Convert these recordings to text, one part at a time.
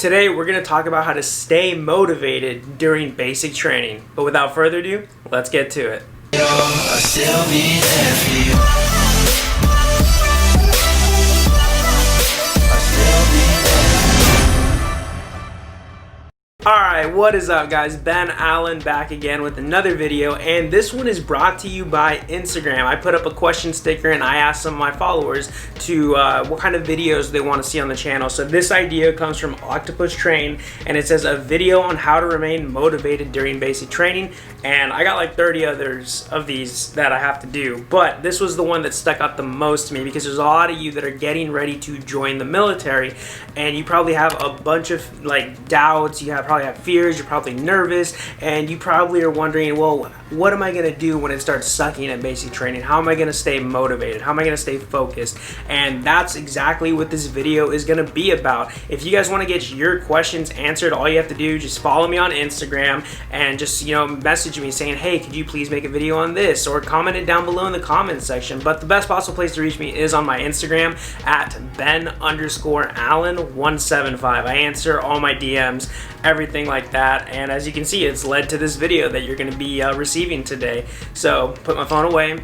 Today we're going to talk about how to stay motivated during basic training. But without further ado, let's get to it. Alright, what is up guys? Ben Allen back again with another video, and this one is brought to you by Instagram. I put up a question sticker and I asked some of my followers to what kind of videos they want to see on the channel. So this idea comes from Octopus Train, and it says a video on how to remain motivated during basic training, and I got like 30 others of these that I have to do, but this was the one that stuck out the most to me because there's a lot of you that are getting ready to join the military, and you probably have a bunch of like doubts, you probably have fears, you're probably nervous, and you probably are wondering, well, what am I going to do when it starts sucking at basic training? How am I going to stay motivated? How am I going to stay focused? And that's exactly what this video is going to be about. If you guys want to get your questions answered, all you have to do is just follow me on Instagram and just, message me saying, hey, could you please make a video on this, or comment it down below in the comments section. But the best possible place to reach me is on my Instagram at Ben_Allen175. I answer all my DMs, everything like that, and as you can see, it's led to this video that you're going to be receiving today. So put my phone away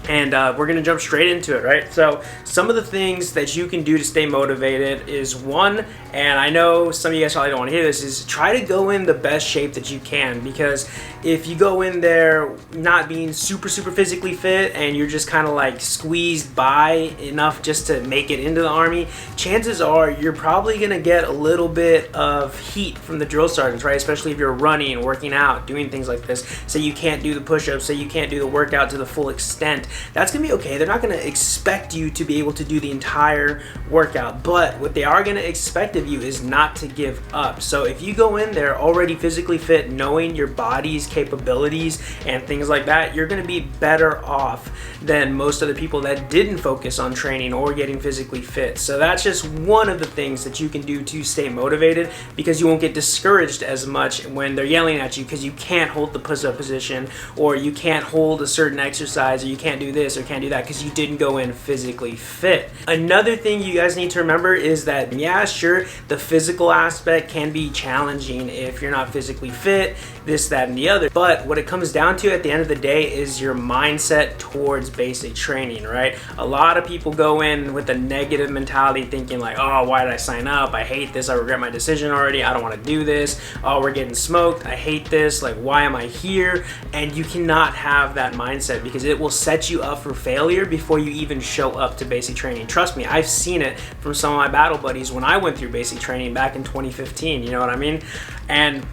and we're gonna jump straight into it, right? So some of the things that you can do to stay motivated is one, and I know some of you guys probably don't want to hear this, is try to go in the best shape that you can, because if you go in there not being super physically fit and you're just kind of like squeezed by enough just to make it into the Army, chances are you're probably gonna get a little bit of heat from the drill sergeants, right? Especially if you're running, working out, doing things like this. Say you can't do the push-ups, say you can't do the workout to the full extent. That's gonna be okay. They're not gonna expect you to be able to do the entire workout, but what they are gonna expect of you is not to give up. So if you go in there already physically fit, knowing your body's capabilities and things like that, you're gonna be better off than most other people that didn't focus on training or getting physically fit. So that's just one of the things that you can do to stay motivated, because you won't get discouraged as much when they're yelling at you because you can't hold the push-up position, or you can't hold a certain exercise, or you can't do this or can't do that because you didn't go in physically fit. Another thing you guys need to remember is that, yeah, sure, the physical aspect can be challenging if you're not physically fit, this, that, and the other, but what it comes down to at the end of the day is your mindset towards basic training, right? A lot of people go in with a negative mentality thinking like, oh, why did I sign up? I hate this. I regret my decision already. I don't want to do this. Oh, we're getting smoked. I hate this. Like, why am I here? And you cannot have that mindset, because it will set you up for failure before you even show up to basic training. Trust me, I've seen it from some of my battle buddies when I went through basic training back in 2015, you know what I mean? And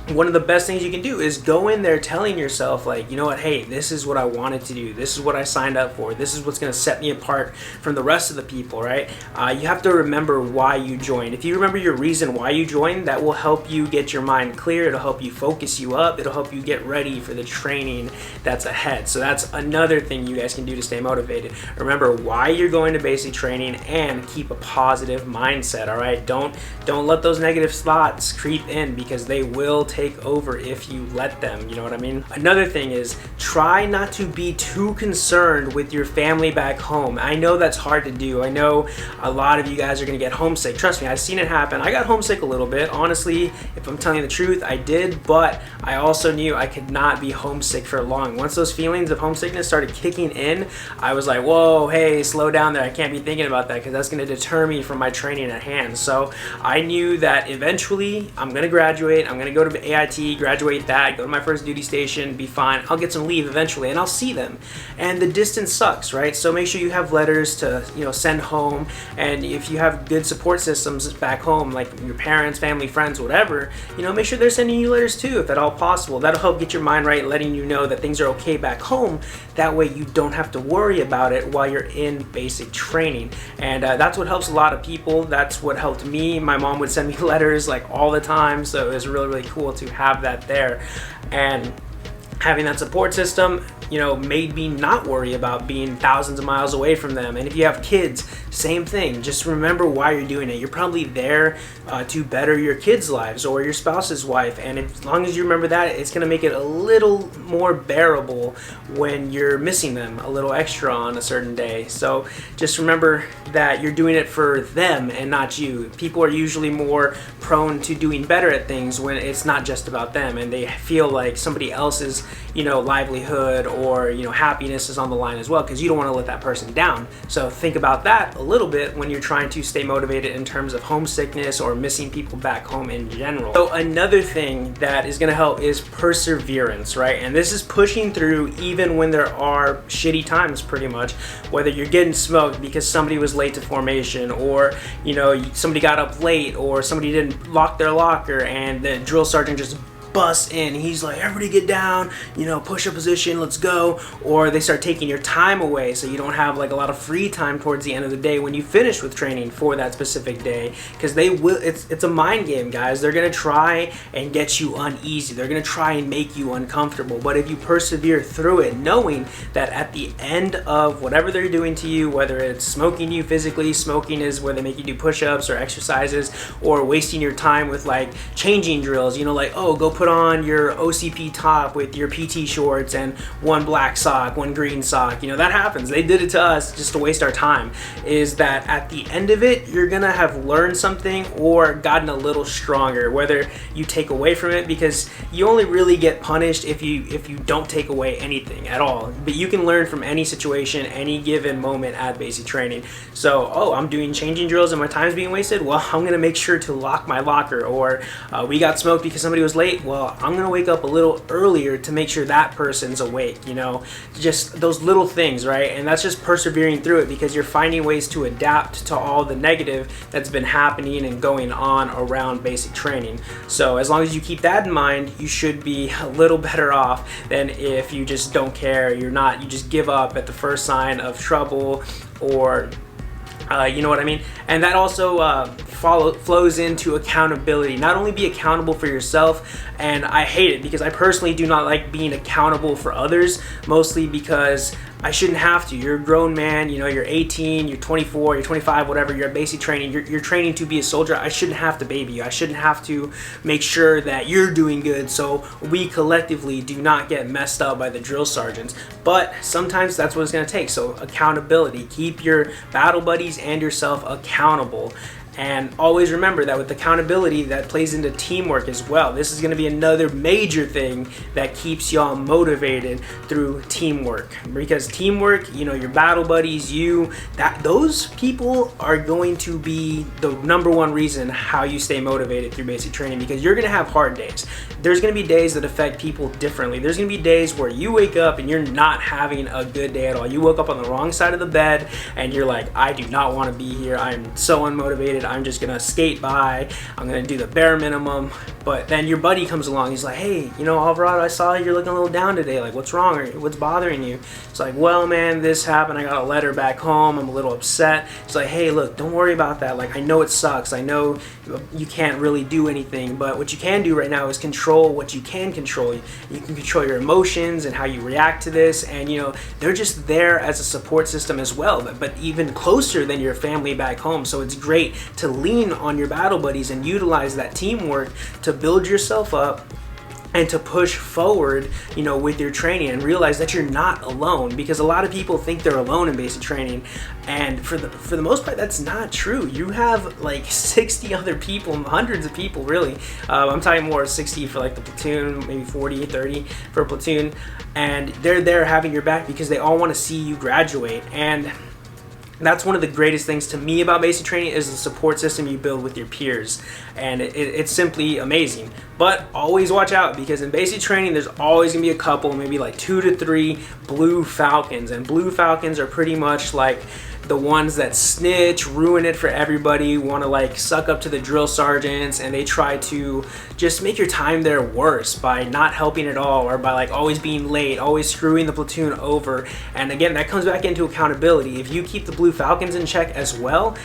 one of the best things you can do is go in there telling yourself, like, you know what, hey, this is what I wanted to do, this is what I signed up for, this is what's going to set me apart from the rest of the people, right? You have to remember why you joined. If you remember your reason why you joined, that will help you get your mind clear, it'll help you focus you up, it'll help you get ready for the training that's ahead. So that's another thing you guys can do to stay motivated. Remember why you're going to basic training and keep a positive mindset, all right? Don't let those negative thoughts creep in, because they will take over if you let them, you know what I mean? Another thing is, try not to be too concerned with your family back home. I know that's hard to do. I know a lot of you guys are gonna get homesick. Trust me, I've seen it happen. I got homesick a little bit. Honestly, if I'm telling you the truth, I did, but I also knew I could not be homesick for long. Once those feelings of homesickness started kicking in, I was like, whoa, hey, slow down there. I can't be thinking about that, because that's gonna deter me from my training at hand. So I knew that eventually I'm gonna graduate, I'm gonna go to AIT, graduate that, go to my first duty station, be fine. I'll get some leave eventually and I'll see them. And the distance sucks, right? So make sure you have letters to, send home, and if you have good support systems back home, like your parents, family, friends, whatever, make sure they're sending you letters too, if at all possible. That'll help get your mind right, letting you know that things are okay back home. That way you don't have to worry about it while you're in basic training. And that's what helps a lot of people. That's what helped me. My mom would send me letters like all the time, so it was really cool to have that there. And having that support system, made me not worry about being thousands of miles away from them. And if you have kids, same thing. Just remember why you're doing it. You're probably there to better your kids' lives or your spouse's wife, and as long as you remember that, it's going to make it a little more bearable when you're missing them a little extra on a certain day. So just remember that you're doing it for them and not you. People are usually more prone to doing better at things when it's not just about them, and they feel like somebody else's, livelihood or, happiness is on the line as well, because you don't want to let that person down. So think about that a little bit when you're trying to stay motivated in terms of homesickness or missing people back home in general. So another thing that is going to help is perseverance, right? And this is pushing through even when there are shitty times, pretty much, whether you're getting smoked because somebody was late to formation, or somebody got up late, or somebody didn't lock their locker and the drill sergeant just busts in. He's like, everybody get down, push up position, let's go. Or they start taking your time away, so you don't have like a lot of free time towards the end of the day when you finish with training for that specific day, because they will, it's a mind game, guys. They're gonna try and get you uneasy. They're gonna try and make you uncomfortable. But if you persevere through it, knowing that at the end of whatever they're doing to you, whether it's smoking you physically, smoking is where they make you do push-ups or exercises, or wasting your time with like changing drills, like, oh, go put on your OCP top with your PT shorts and one black sock, one green sock. That happens. They did it to us just to waste our time. Is that at the end of it, you're gonna have learned something or gotten a little stronger, whether you take away from it, because you only really get punished if you don't take away anything at all. But you can learn from any situation, any given moment at basic training. So, oh, I'm doing changing drills and my time's being wasted. Well, I'm gonna make sure to lock my locker. Or we got smoked because somebody was late. Well, I'm gonna wake up a little earlier to make sure that person's awake. Just those little things, right? And that's just persevering through it, because you're finding ways to adapt to all the negative that's been happening and going on around basic training. So as long as you keep that in mind, you should be a little better off than if you just don't care. You just give up at the first sign of trouble, or you know what I mean? And that also flows into accountability. Not only be accountable for yourself, and I hate it because I personally do not like being accountable for others, mostly because I shouldn't have to. You're a grown man, you're 18, you're 24, you're 25, whatever, you're at basic training, you're training to be a soldier. I shouldn't have to baby you. I shouldn't have to make sure that you're doing good so we collectively do not get messed up by the drill sergeants. But sometimes that's what it's gonna take. So accountability, keep your battle buddies and yourself accountable. And always remember that with accountability, that plays into teamwork as well. This is going to be another major thing that keeps y'all motivated through teamwork. Because teamwork, your battle buddies, those people are going to be the number one reason how you stay motivated through basic training, because you're going to have hard days. There's going to be days that affect people differently. There's going to be days where you wake up and you're not having a good day at all. You woke up on the wrong side of the bed and you're like, I do not want to be here. I'm so unmotivated. I'm just gonna skate by. I'm gonna do the bare minimum. But then your buddy comes along. He's like, hey, Alvarado, I saw you're looking a little down today. Like, what's wrong? Or what's bothering you? It's like, well, man, this happened. I got a letter back home. I'm a little upset. It's like, hey, look, don't worry about that. Like, I know it sucks. I know you can't really do anything. But what you can do right now is control what you can control. You can control your emotions and how you react to this. And, they're just there as a support system as well. But even closer than your family back home. So it's great to lean on your battle buddies and utilize that teamwork to build yourself up and to push forward, with your training, and realize that you're not alone, because a lot of people think they're alone in basic training, and for the most part, that's not true. You have like 60 other people, hundreds of people, really. I'm talking more 60 for like the platoon, maybe 40, 30 for a platoon, and they're there having your back because they all want to see you graduate. And that's one of the greatest things to me about basic training, is the support system you build with your peers, and it's simply amazing. But always watch out, because in basic training there's always gonna be a couple, maybe like 2 to 3 blue falcons, and blue falcons are pretty much like the ones that snitch, ruin it for everybody, want to like suck up to the drill sergeants, and they try to just make your time there worse by not helping at all, or by like always being late, always screwing the platoon over. And again, that comes back into accountability. If you keep the blue falcons in check as well,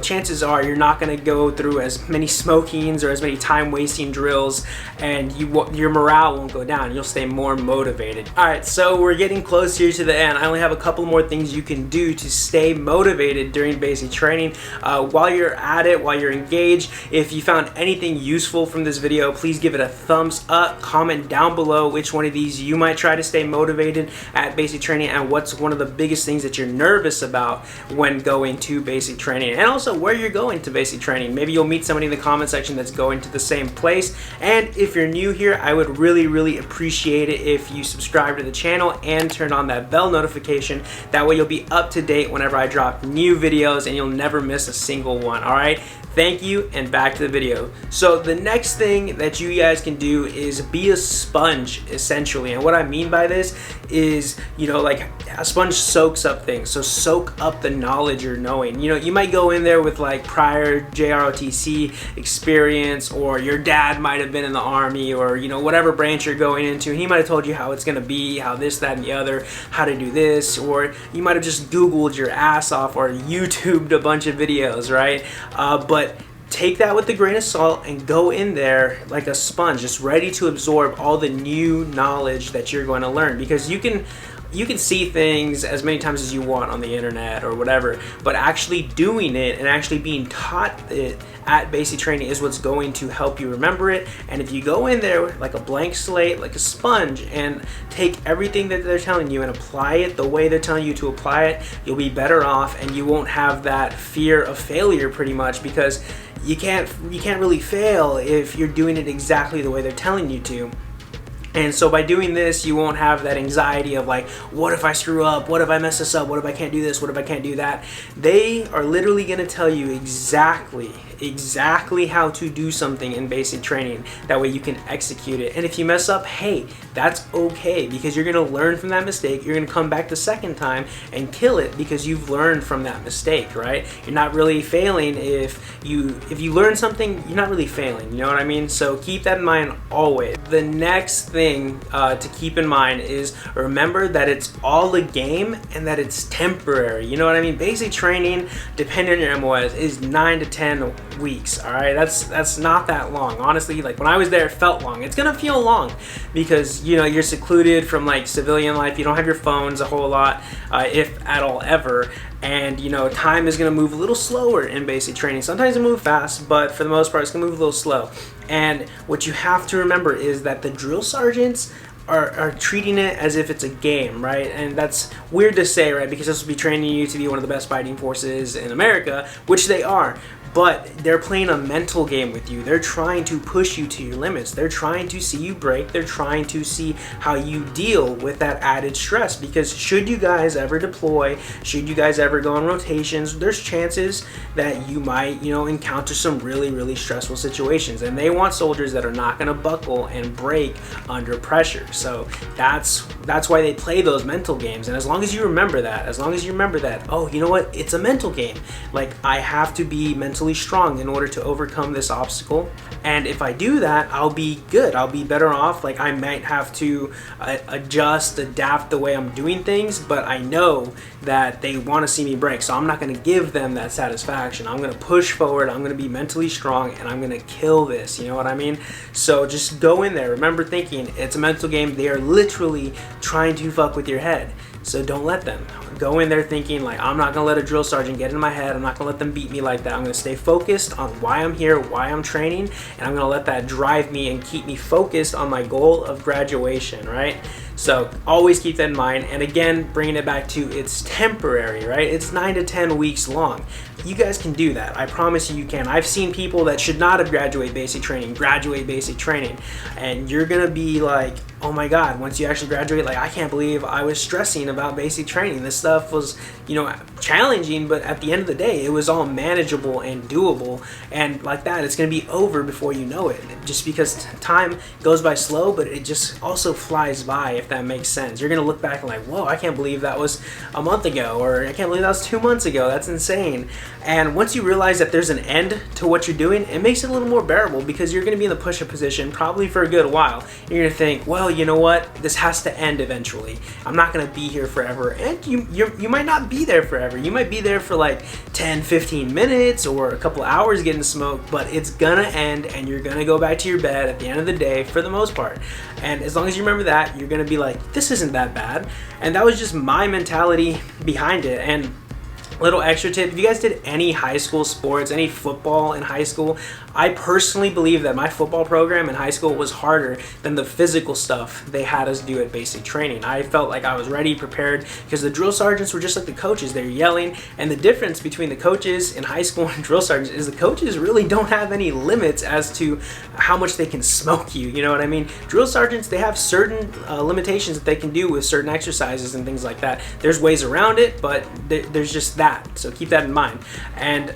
chances are you're not going to go through as many smokings or as many time wasting drills, and your morale won't go down. You'll stay more motivated. All right, so we're getting close here to the end. I only have a couple more things you can do to stay motivated during basic training. While you're at it, while you're engaged, if you found anything useful from this video, please give it a thumbs up. Comment down below which one of these you might try to stay motivated at basic training, and what's one of the biggest things that you're nervous about when going to basic training, and also where you're going to basic training. Maybe you'll meet somebody in the comment section that's going to the same place. And if you're new here, I would really appreciate it if you subscribe to the channel and turn on that bell notification. That way you'll be up to date whenever I drop new videos and you'll never miss a single one. All right, thank you, and back to the video. So the next thing that you guys can do is be a sponge, essentially. And what I mean by this is, you know, like a sponge soaks up things. So soak up the knowledge you're knowing. You know, you might go in there with like prior JROTC experience, or your dad might have been in the Army, or, you know, whatever branch you're going into. He might have told you how it's going to be, how this, that, and the other, how to do this, or you might have just Googled your ass off or YouTubed a bunch of videos, right? But take that with a grain of salt and go in there like a sponge, just ready to absorb all the new knowledge that you're going to learn, because you can see things as many times as you want on the internet or whatever, but actually doing it and actually being taught it at basic training is what's going to help you remember it. And if you go in there like a blank slate, like a sponge, and take everything that they're telling you and apply it the way they're telling you to apply it, you'll be better off, and you won't have that fear of failure, pretty much, because you can't really fail if you're doing it exactly the way they're telling you to. And so by doing this, you won't have that anxiety of like, what if I screw up? What if I mess this up? What if I can't do this? What if I can't do that? They are literally going to tell you exactly how to do something in basic training. That way you can execute it. And if you mess up, hey, that's okay, because you're going to learn from that mistake. You're going to come back the second time and kill it because you've learned from that mistake, right? You're not really failing if you learn something. You're not really failing, you know what I mean? So keep that in mind always. The next thing to keep in mind is remember that it's all a game and that it's temporary. You know what I mean? Basic training, depending on your MOS, is 9 to 10 weeks. All right, that's not that long, honestly. Like when I was there, it felt long. It's gonna feel long because, you know, you're secluded from like civilian life. You don't have your phones a whole lot, if at all ever. And, you know, time is going to move a little slower in basic training. Sometimes it moves fast, but for the most part, it's going to move a little slow. And what you have to remember is that the drill sergeants are treating it as if it's a game, right? And that's weird to say, right? Because this will be training you to be one of the best fighting forces in America, which they are. But they're playing a mental game with you. They're trying to push you to your limits. They're trying to see you break. They're trying to see how you deal with that added stress. Because should you guys ever deploy, should you guys ever go on rotations, there's chances that you might, you know, encounter some really stressful situations. And they want soldiers that are not going to buckle and break under pressure. So that's why they play those mental games. And as long as you remember that, oh, you know what? It's a mental game. Like, I have to be mentally strong in order to overcome this obstacle, and if I do that, I'll be good. I'll be better off. Like, I might have to adapt the way I'm doing things, but I know that they want to see me break, so I'm not going to give them that satisfaction. I'm going to push forward. I'm going to be mentally strong, and I'm going to kill this. You know what I mean? So just go in there. Remember, thinking it's a mental game. They are literally trying to fuck with your head. So don't let them. Go in there thinking like, I'm not gonna let a drill sergeant get in my head. I'm not gonna let them beat me like that. I'm gonna stay focused on why I'm here, why I'm training, and I'm gonna let that drive me and keep me focused on my goal of graduation, right? So always keep that in mind. And again, bringing it back to it's temporary, right? It's 9 to 10 weeks long. You guys can do that. I promise you can. I've seen people that should not have graduate basic training, and you're gonna be like, oh my God, once you actually graduate, like, I can't believe I was stressing about basic training. This stuff was, you know, challenging, but at the end of the day, it was all manageable and doable. And like that, it's going to be over before you know it. Just because time goes by slow, but it just also flies by, if that makes sense. You're going to look back and like, whoa, I can't believe that was a month ago, or I can't believe that was 2 months ago. That's insane. And once you realize that there's an end to what you're doing, it makes it a little more bearable, because you're going to be in the push-up position probably for a good while. You're going to think, well, you know what? This has to end eventually. I'm not going to be here forever. And you might not be there forever. You might be there for like 10, 15 minutes or a couple hours getting smoked, but it's going to end, and you're going to go back to your bed at the end of the day for the most part. And as long as you remember that, you're going to be like, this isn't that bad. And that was just my mentality behind it. And Little extra tip, if you guys did any high school sports, any football in high school, I personally believe that my football program in high school was harder than the physical stuff they had us do at basic training. I felt like I was ready, prepared, because the drill sergeants were just like the coaches. They were yelling, and the difference between the coaches in high school and drill sergeants is the coaches really don't have any limits as to how much they can smoke you, you know what I mean? Drill sergeants, they have certain limitations that they can do with certain exercises and things like that. There's ways around it, but there's just that. So keep that in mind. And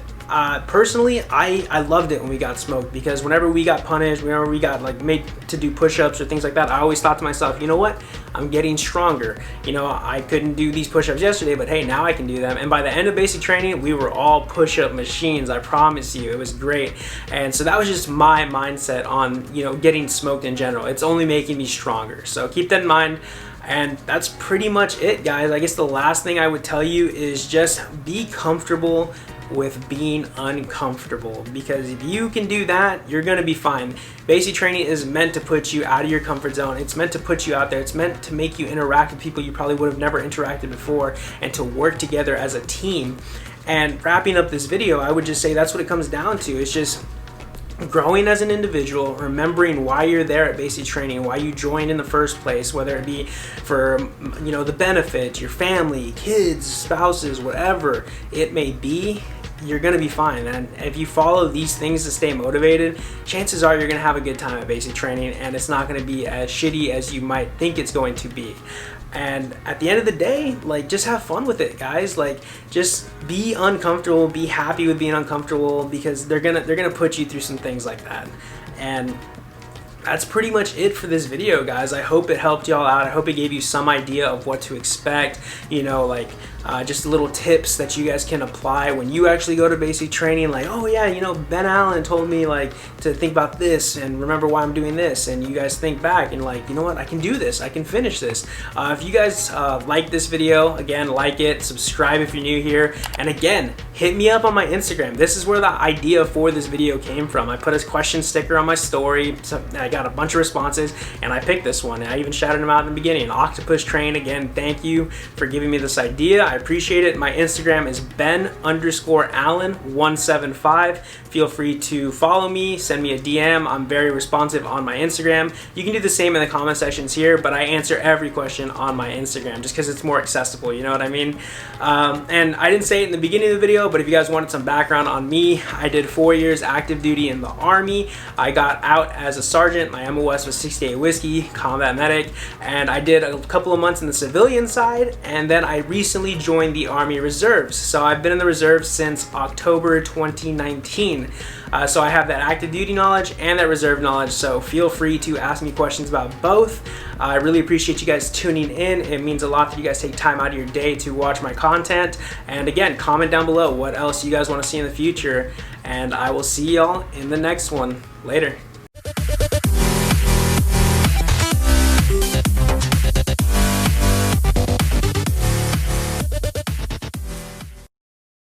personally, I loved it when we got smoked, because whenever we got punished, whenever we got like made to do push-ups or things like that, I always thought to myself, you know what? I'm getting stronger. You know, I couldn't do these push-ups yesterday, but hey, now I can do them. And by the end of basic training, we were all push-up machines. I promise you, it was great. And so that was just my mindset on, you know, getting smoked in general. It's only making me stronger. So keep that in mind. And that's pretty much it, guys. I guess the last thing I would tell you is just be comfortable with being uncomfortable, because if you can do that, you're gonna be fine. Basic training is meant to put you out of your comfort zone. It's meant to put you out there. It's meant to make you interact with people you probably would have never interacted before, and to work together as a team. And wrapping up this video, I would just say that's what it comes down to. It's just growing as an individual, remembering why you're there at basic training, why you joined in the first place, whether it be for, you know, the benefits, your family, kids, spouses, whatever it may be. You're gonna be fine. And if you follow these things to stay motivated, chances are you're gonna have a good time at basic training, and it's not gonna be as shitty as you might think it's going to be. And at the end of the day, like, just have fun with it, guys. Like, just be uncomfortable, be happy with being uncomfortable, because they're gonna put you through some things like that. And that's pretty much it for this video, guys. I hope it helped y'all out. I hope it gave you some idea of what to expect, you know, like just little tips that you guys can apply when you actually go to basic training. Like, oh yeah, you know, Ben Allen told me like to think about this and remember why I'm doing this, and you guys think back and like, you know what, I can do this, I can finish this. If you guys like this video, again, like it, subscribe if you're new here, and again, hit me up on my Instagram. This is where the idea for this video came from. I put a question sticker on my story, so I got a bunch of responses, and I picked this one. And I even shouted him out in the beginning. Octopus Train, again, thank you for giving me this idea. I appreciate it. My Instagram is Ben_Allen175. Feel free to follow me, send me a DM. I'm very responsive on my Instagram. You can do the same in the comment sections here, but I answer every question on my Instagram just because it's more accessible, you know what I mean? And I didn't say it in the beginning of the video, but if you guys wanted some background on me, I did 4 years active duty in the Army. I got out as a sergeant. My MOS was 68 Whiskey, combat medic, and I did a couple of months in the civilian side, and then I recently joined the Army Reserves. So I've been in the Reserves since October 2019. So I have that active duty knowledge and that reserve knowledge, so feel free to ask me questions about both. I really appreciate you guys tuning in. It means a lot that you guys take time out of your day to watch my content. And again, comment down below what else you guys want to see in the future, and I will see y'all in the next one. Later.